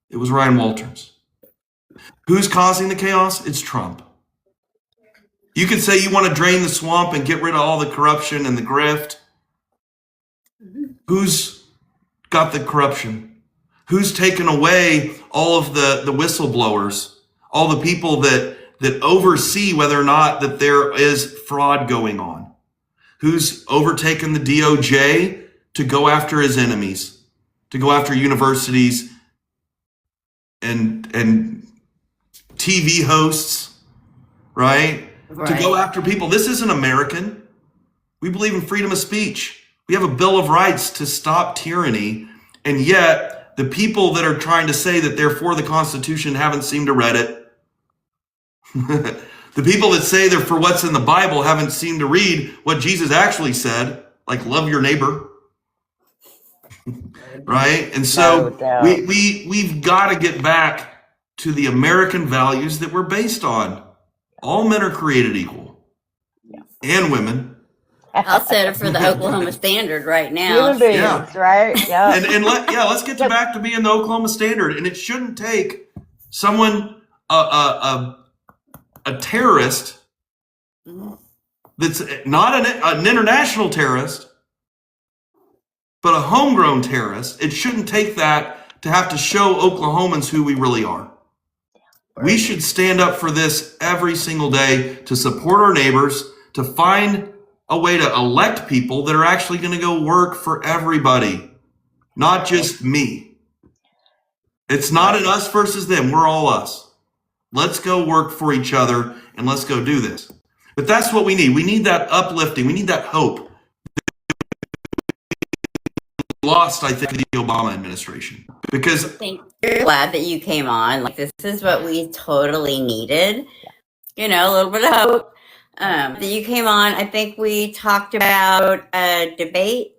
It was Ryan Walters. Who's causing the chaos? It's Trump. You could say you want to drain the swamp and get rid of all the corruption and the grift. Who's got the corruption? Who's taken away all of the whistleblowers, all the people that oversee whether or not that there is fraud going on? Who's overtaken the DOJ to go after his enemies, to go after universities and TV hosts, right? To go after people. This isn't American. We believe in freedom of speech. We have a Bill of Rights to stop tyranny, and yet the people that are trying to say that they're for the Constitution haven't seemed to read it. The people that say they're for what's in the Bible haven't seemed to read what Jesus actually said, like love your neighbor. Right? And so we've got to get back to the American values that we're based on. All men are created equal, and women. I'll set it for the Oklahoma Standard right now. Human beings, right? Yeah. And let's get back to being the Oklahoma Standard. And it shouldn't take someone, a terrorist that's not an international terrorist, but a homegrown terrorist. It shouldn't take that to have to show Oklahomans who we really are. We should stand up for this every single day to support our neighbors, to find a way to elect people that are actually going to go work for everybody, not just me. It's not an us versus them. We're all us. Let's go work for each other and let's go do this. But that's what we need. We need that uplifting. We need that hope. Lost, I think, the Obama administration, because I'm glad that you came on. Like, this is what we totally needed. You know, a little bit of hope. That you came on. I think we talked about a debate.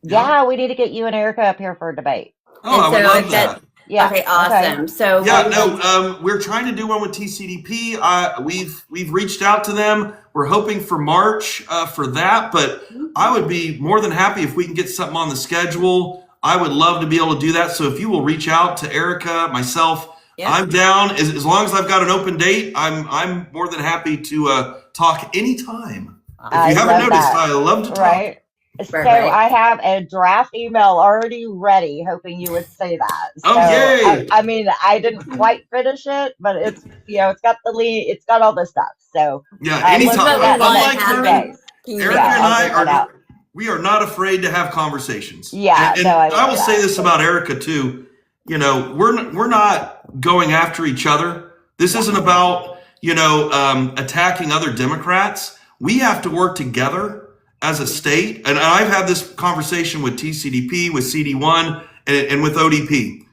Yeah, we need to get you and Erica up here for a debate. Oh, I would love that. Yeah. Okay, awesome. Okay. So we're trying to do one with TCDP. We've reached out to them. We're hoping for March for that, but I would be more than happy if we can get something on the schedule. I would love to be able to do that. So if you will reach out to Erica, myself, I'm down. As long as I've got an open date, I'm more than happy to talk anytime. If you haven't noticed, I love to talk. Right. So I have a draft email already ready, hoping you would say that. So, yay! I mean, I didn't quite finish it, but it's it's got the lead, it's got all the stuff. So anytime. Unlike her, Erica and I we are not afraid to have conversations. Yeah, and I will say this about Erica too. You know, we're not going after each other. This isn't about attacking other Democrats. We have to work together as a state. And I've had this conversation with TCDP, with CD1, and with ODP,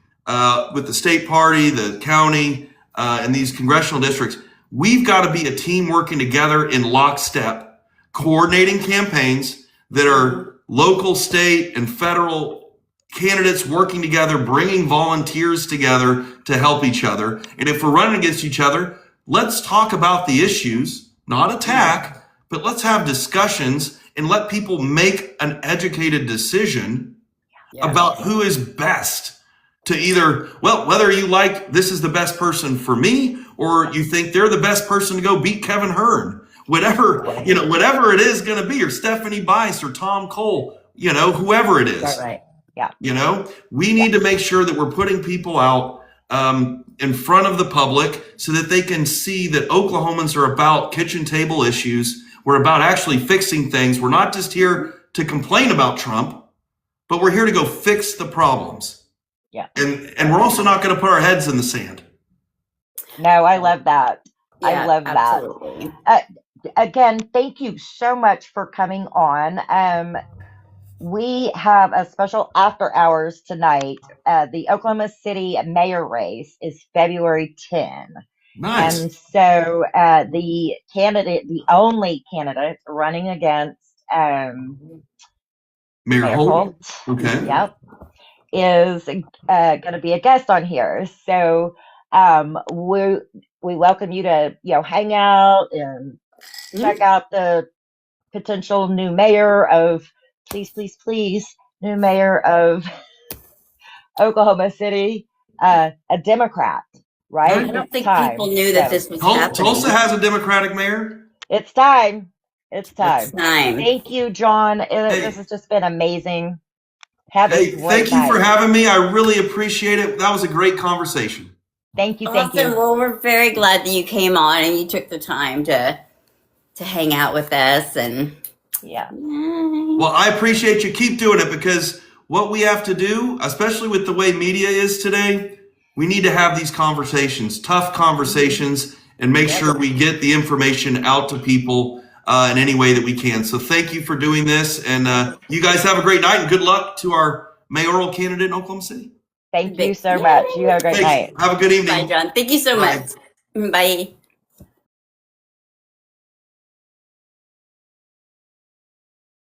with the state party, the county, and these congressional districts. We've got to be a team working together in lockstep, coordinating campaigns that are local, state, and federal candidates working together, bringing volunteers together to help each other. And if we're running against each other, let's talk about the issues, not attack, but let's have discussions and let people make an educated decision about who is best to either, whether you like this is the best person for me, or you think they're the best person to go beat Kevin Hearn, whatever it is going to be, or Stephanie Bice or Tom Cole, whoever it is. Right. Yeah. We need to make sure that we're putting people out in front of the public so that they can see that Oklahomans are about kitchen table issues. We're about actually fixing things. We're not just here to complain about Trump, but we're here to go fix the problems. Yeah. And we're also not going to put our heads in the sand. No, I love that. Yeah, I love absolutely. that. Again, thank you so much for coming on. We have a special after hours tonight. The Oklahoma City mayor race is February 10. Nice. And so the only candidate running against Mayor Mayor Holt. Holt, Okay. yep, is going to be a guest on here. So we welcome you to hang out and check out the potential new mayor of new mayor of Oklahoma City, a Democrat, right? I don't It's think people time. knew that this was happening. Tulsa has a Democratic mayor. It's time. It's It's time. time. Thank you, John. Hey. This has just been amazing. Have a great Thank you night. for having me. I really appreciate it. That was a great conversation. Thank you. Awesome. Well, we're very glad that you came on and you took the time to hang out with us. And yeah. Well, I appreciate you. Keep doing it, because what we have to do, especially with the way media is today, we need to have these conversations, tough conversations, and make sure we get the information out to people in any way that we can. So thank you for doing this. And you guys have a great night, and good luck to our mayoral candidate in Oklahoma City. Thank you so much. You have a great night. Have a good evening. Bye, John. Thank you so much. Bye.